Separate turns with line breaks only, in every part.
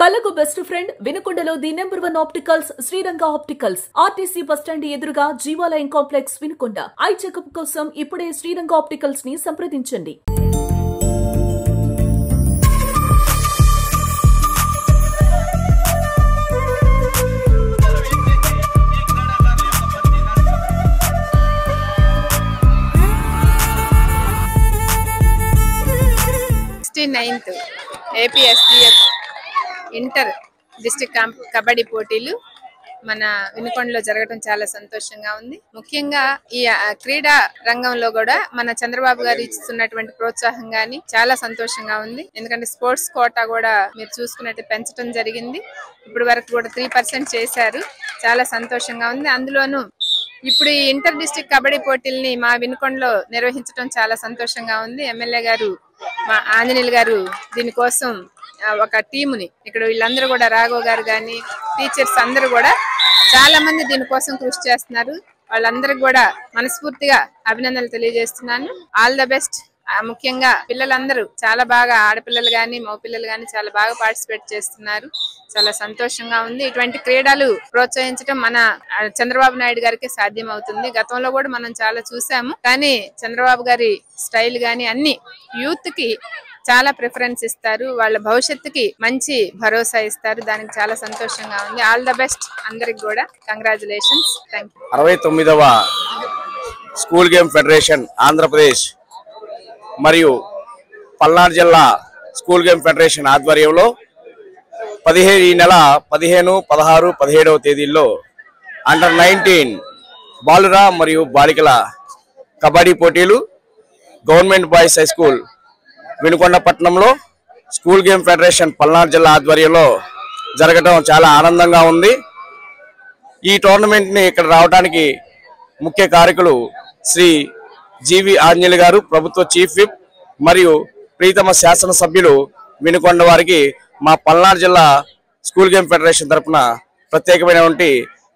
కలకు best friend వినుకొండలో the number 1 opticals Sriranga opticals RTC bus stand ఎదురుగా Jeevalayam complex Vinukonda. Eye checkup కోసం ఇప్పుడే శ్రీరంగ ఆప్టికల్స్ ని సంప్రదించండి.
APSDF ఇంటర్ డిస్ట్రిక్ట్ కబడ్డీ పోటీలు మన వినుకొండలో జరగడం చాలా సంతోషంగా ఉంది. ముఖ్యంగా ఈ క్రీడా రంగంలో కూడా మన చంద్రబాబు గారు ఇస్తున్నటువంటి ప్రోత్సాహం గాని చాలా సంతోషంగా ఉంది. ఎందుకంటే స్పోర్ట్స్ కోటా కూడా మీరు చూసుకున్నట్టు పెంచడం జరిగింది. ఇప్పుడు వరకు కూడా 3% చేశారు. చాలా సంతోషంగా ఉంది. అందులోనూ ఇప్పుడు ఈ ఇంటర్ డిస్ట్రిక్ట్ కబడ్డీ పోటీల్ని మా వినుకొండలో నిర్వహించడం చాలా సంతోషంగా ఉంది. ఎమ్మెల్యే గారు మా ఆంజనేయులు గారు దీనికోసం ఒక టీముని ఇక్కడ వీళ్ళందరూ కూడా రాఘవ్ గారు కానీ టీచర్స్ అందరూ కూడా చాలా మంది దీనికోసం కృషి చేస్తున్నారు. వాళ్ళందరికి కూడా మనస్ఫూర్తిగా అభినందనలు తెలియజేస్తున్నాను. All the best. ముఖ్యంగా పిల్లలందరూ చాలా బాగా, ఆడపిల్లలు గాని మగ పిల్లలు గాని చాలా బాగా పార్టిసిపేట్ చేస్తున్నారు. చాలా సంతోషంగా ఉంది. ఇటువంటి క్రీడలు ప్రోత్సహించడం మన చంద్రబాబు నాయుడు గారికి సాధ్యం అవుతుంది. గతంలో కూడా మనం చాలా చూసాము. కానీ చంద్రబాబు గారి స్టైల్ గాని అన్ని యూత్ కి చాలా ప్రిఫరెన్స్ ఇస్తారు. వాళ్ళ భవిష్యత్తుకి మంచి భరోసా ఇస్తారు. దానికి చాలా సంతోషంగా ఉంది. ఆల్ ద బెస్ట్ అందరికి కూడా. కంగ్రాచులేషన్స్. Thank you.
69వ స్కూల్ గేమ్ ఫెడరేషన్ ఆంధ్రప్రదేశ్ మరియు పల్నాడు జిల్లా స్కూల్ గేమ్ ఫెడరేషన్ ఆధ్వర్యంలో ఈ నెల 15, 16, 17వ తేదీల్లో అండర్ 19 బాలుర మరియు బాలికల కబడ్డీ పోటీలు government boys high school Vinukonda పట్టణంలో స్కూల్ గేమ్ ఫెడరేషన్ పల్నాడు జిల్లా ఆధ్వర్యంలో జరగడం చాలా ఆనందంగా ఉంది. ఈ టోర్నమెంట్ని ఇక్కడ రావడానికి ముఖ్య కారకులు శ్రీ జీవి ఆంజనేయులు గారు, ప్రభుత్వ చీఫ్ విప్ మరియు ప్రీతమ శాసనసభ్యులు వినుకొండ వారికి మా పల్నాడు జిల్లా స్కూల్ గేమ్ ఫెడరేషన్ తరఫున ప్రత్యేకమైనటువంటి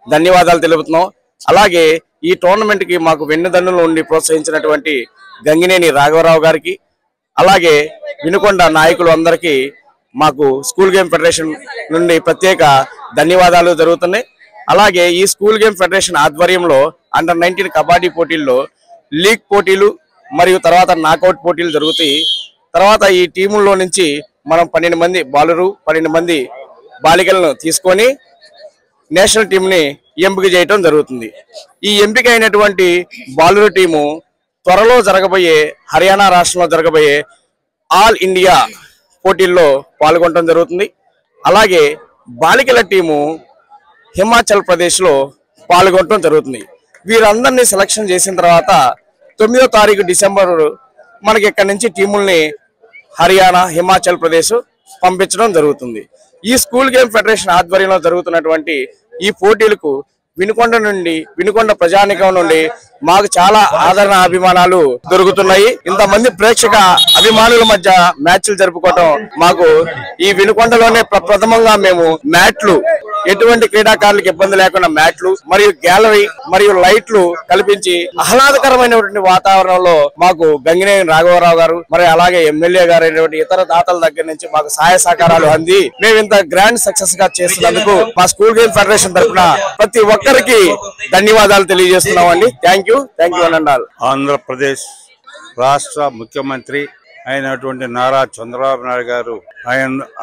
ధన్యవాదాలు తెలుపుతున్నాం. అలాగే ఈ టోర్నమెంట్కి మాకు వెన్నుదన్నులు ఉండి ప్రోత్సహించినటువంటి గంగినేని రాఘవరావు గారికి, అలాగే వినుకొండ నాయకులు అందరికీ మాకు స్కూల్ గేమ్ ఫెడరేషన్ నుండి ప్రత్యేక ధన్యవాదాలు జరుగుతున్నాయి. అలాగే ఈ స్కూల్ గేమ్ ఫెడరేషన్ ఆధ్వర్యంలో అండర్ 19 కబడ్డీ పోటీల్లో లీగ్ పోటీలు మరియు తర్వాత నాకౌట్ పోటీలు జరుగుతాయి. తర్వాత ఈ టీముల్లో నుంచి మనం 12 మంది బాలురు, 12 మంది బాలికలను తీసుకొని నేషనల్ టీంని ఎంపిక చేయటం జరుగుతుంది. ఈ ఎంపిక అయినటువంటి బాలురు టీము త్వరలో జరగబోయే హర్యానా రాష్ట్రంలో జరగబోయే ఆల్ ఇండియా పోటీల్లో పాల్గొనడం జరుగుతుంది. అలాగే బాలికల టీము హిమాచల్ ప్రదేశ్లో పాల్గొనడం జరుగుతుంది. వీరందరినీ సెలక్షన్ చేసిన తర్వాత 9వ తారీఖు డిసెంబర్ మనకి ఇక్కడి నుంచి టీముల్ని హర్యానా, హిమాచల్ ప్రదేశ్ పంపించడం జరుగుతుంది. ఈ స్కూల్ గేమ్ ఫెడరేషన్ ఆధ్వర్యంలో జరుగుతున్నటువంటి ఈ పోటీలకు వినుకొండ ప్రజానికం నుండి మాకు చాలా ఆదరణ అభిమానాలు దొరుకుతున్నాయి. ఇంతమంది ప్రేక్షక అభిమానుల మధ్య మ్యాచ్లు జరుపుకోవటం మాకు ఈ వినుకొండలోనే ప్రథమంగా మేము మ్యాట్లు, ఎటువంటి క్రీడాకారులకు ఇబ్బంది లేకుండా మ్యాట్లు మరియు గ్యాలరీ మరియు లైట్లు కల్పించి ఆహ్లాదకరమైనటువంటి వాతావరణంలో మాకు గంగినేని రాఘవరావు గారు మరి అలాగే ఎమ్మెల్యే గారు అయినటువంటి ఇతర దాతల దగ్గర నుంచి మాకు సహాయ సహకారాలు అంది మేము ఇంత గ్రాండ్ సక్సెస్ గా చేస్తున్నందుకు మా స్కూల్ గేమ్ ఫెడరేషన్ తరఫున ప్రతి ఒక్కరికి ధన్యవాదాలు తెలియజేస్తున్నామండి. థ్యాంక్ యూ అనండాల్.
ఆంధ్రప్రదేశ్ రాష్ట్ర ముఖ్యమంత్రి అయినటువంటి నారా చంద్రబాబు నాయుడు గారు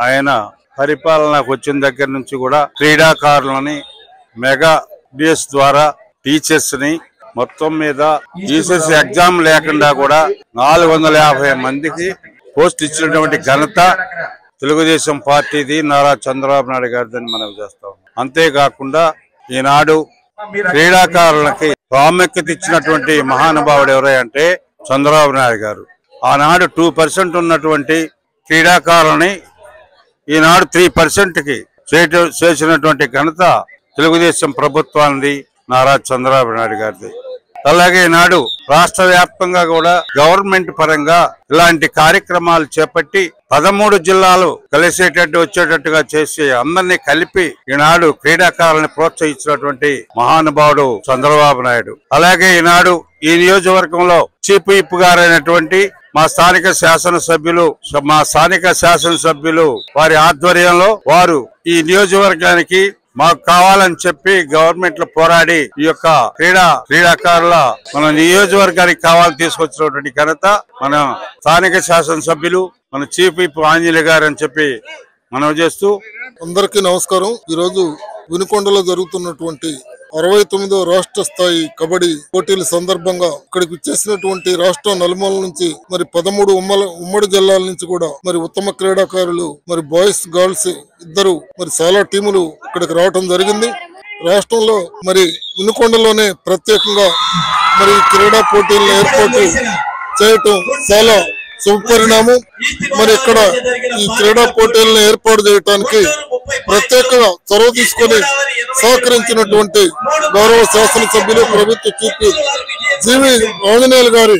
ఆయన పరిపాలనకు వచ్చిన దగ్గర నుంచి కూడా క్రీడాకారులని మెగా బిఎస్ ద్వారా టీచర్స్ ని మొత్తం మీద టీచర్స్ ఎగ్జామ్ లేకుండా కూడా 450 మందికి పోస్ట్ ఇచ్చినటువంటి ఘనత తెలుగుదేశం పార్టీది, నారా చంద్రబాబు నాయుడు గారిదని మనం చేస్తాం. అంతేకాకుండా ఈనాడు క్రీడాకారులకి ప్రాముఖ్యత ఇచ్చినటువంటి మహానుభావుడు ఎవరంటే చంద్రబాబు నాయుడు గారు. ఆనాడు 2% ఉన్నటువంటి క్రీడాకారులని ఈనాడు 3%కి చేసినటువంటి ఘనత తెలుగుదేశం ప్రభుత్వానికి, నారా చంద్రబాబు నాయుడు గారిది. అలాగే ఈనాడు రాష్ట్ర వ్యాప్తంగా కూడా గవర్నమెంట్ పరంగా ఇలాంటి కార్యక్రమాలు చేపట్టి 13 జిల్లాలు వచ్చేటట్టుగా చేసి అందరినీ కలిపి ఈనాడు క్రీడాకారులను ప్రోత్సహించినటువంటి మహానుభావుడు చంద్రబాబు నాయుడు. అలాగే ఈనాడు ఈ నియోజకవర్గంలో చీఫ్ విప్ గారైనటువంటి మా స్థానిక శాసనసభ్యులు వారి ఆధ్వర్యంలో వారు ఈ నియోజకవర్గానికి మాకు కావాలని చెప్పి గవర్నమెంట్ లో పోరాడి ఈ యొక్క క్రీడాకారుల మన నియోజకవర్గానికి కావాలని తీసుకొచ్చినటువంటి ఘనత మన స్థానిక శాసనసభ్యులు మన చీఫ్ విప్ ఆంజనేయ గారు అని చెప్పి మనం చేస్తూ
అందరికీ నమస్కారం. ఈ రోజు వినుకొండలో జరుగుతున్నటువంటి 69వ రాష్ట్ర స్థాయి కబడ్డీ పోటీల సందర్భంగా ఇక్కడికి వచ్చేసినటువంటి రాష్ట్రం నలుమూల నుంచి మరి 13 ఉమ్మడి జిల్లాల నుంచి కూడా మరి ఉత్తమ క్రీడాకారులు మరి బాయ్స్ గర్ల్స్ ఇద్దరు మరి చాలా టీములు ఇక్కడికి రావడం జరిగింది. రాష్ట్రంలో మరి వినుకొండలోనే ప్రత్యేకంగా మరి క్రీడా పోటీలను ఏర్పాటు చేయటం చాలా శుభపరిణామం. మరి ఇక్కడ ఈ క్రీడా పోటీలను ఏర్పాటు చేయడానికి ప్రత్యేకంగా చొరవ తీసుకొని సహకరించినటువంటి గౌరవ శాసనసభ్యులు ప్రభుత్వ చీఫ్ జీవి ఆంజనేయులు గారి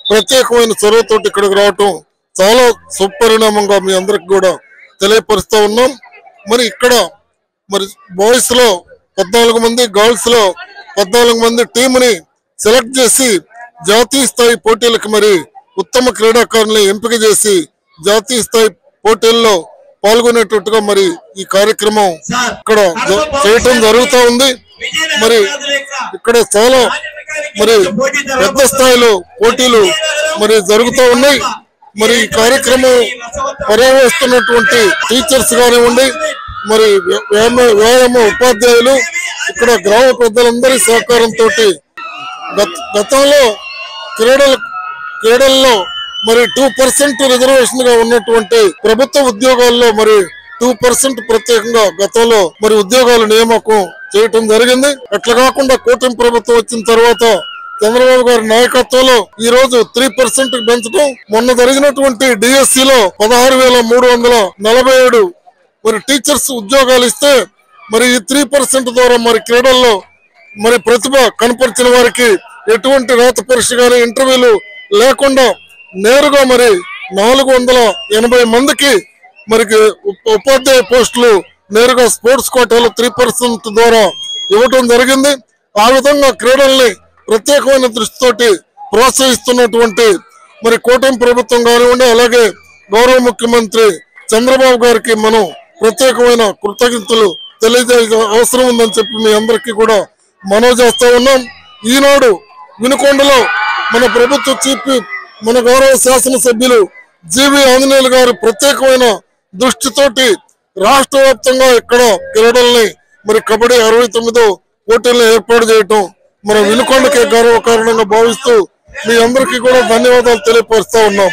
ప్రత్యేకమైన చొరవతోటి ఇక్కడికి రావటం చాలా శుభపరిణామంగా మీ అందరికి కూడా తెలియపరుస్తూ ఉన్నాం. మరి ఇక్కడ మరి బాయ్స్ లో 14 మంది, గర్ల్స్ లో 14 మంది టీముని సెలెక్ట్ చేసి జాతీయ స్థాయి పోటీలకు మరి ఉత్తమ క్రీడాకారుల్ని ఎంపిక చేసి జాతీయ స్థాయి పోటీల్లో పాల్గొనేటట్టుగా మరి ఈ కార్యక్రమం ఇక్కడ చేయటం జరుగుతూ ఉంది. మరి ఇక్కడ చాలా మరి పెద్ద స్థాయిలో పోటీలు మరి జరుగుతూ ఉన్నాయి. మరి ఈ కార్యక్రమం పర్యవేస్తున్నటువంటి టీచర్స్ కానివ్వండి, మరి వ్యాయామ ఉపాధ్యాయులు, ఇక్కడ గ్రామ పెద్దలందరి సహకారంతో గతంలో క్రీడల్లో మరి 2% రిజర్వేషన్ గా ఉన్నటువంటి ప్రభుత్వ ఉద్యోగాల్లో మరి 2% ప్రత్యేకంగా గతంలో మరి ఉద్యోగాల నియామకం చేయటం జరిగింది. అట్లా కాకుండా కూటమి ప్రభుత్వం వచ్చిన తర్వాత చంద్రబాబు గారి నాయకత్వంలో ఈ రోజు 3% పెంచడం, మొన్న జరిగినటువంటి డిఎస్సిలో 16,347 మరి టీచర్స్ ఉద్యోగాలు ఇస్తే మరి ఈ 3% ద్వారా మరి క్రీడల్లో మరి ప్రతిభ కనపరిచిన వారికి ఎటువంటి రాత పరీక్ష గాని ఇంటర్వ్యూలు లేకుండా నేరుగా మరి 480 మందికి మరి ఉపాధ్యాయ పోస్టులు నేరుగా స్పోర్ట్స్ కోటాలో 3% ద్వారా ఇవ్వటం జరిగింది. ఆ విధంగా క్రీడల్ని ప్రత్యేకమైన దృష్టితోటి ప్రోత్సహిస్తున్నటువంటి మరి కూటమి ప్రభుత్వం కానివ్వండి, అలాగే గౌరవ ముఖ్యమంత్రి చంద్రబాబు గారికి మనం ప్రత్యేకమైన కృతజ్ఞతలు తెలియజేయాల్సిన అవసరం ఉందని చెప్పి మీ అందరికీ కూడా మనవి చేస్తా ఉన్నాం. ఈనాడు వినుకొండలో మన ప్రభుత్వ చీఫ్ మన గౌరవ శాసనసభ్యులు జీవి ఆంజనేయులు గారు ప్రత్యేకమైన దృష్టితోటి రాష్ట్ర వ్యాప్తంగా ఇక్కడ క్రీడల్ని మరి కబడ్డీ 69వ పోటీలను ఏర్పాటు చేయటం మన వినుకొండకే గౌరవ కారణంగా భావిస్తూ మీ అందరికీ కూడా ధన్యవాదాలు తెలియపరుస్తా ఉన్నాం.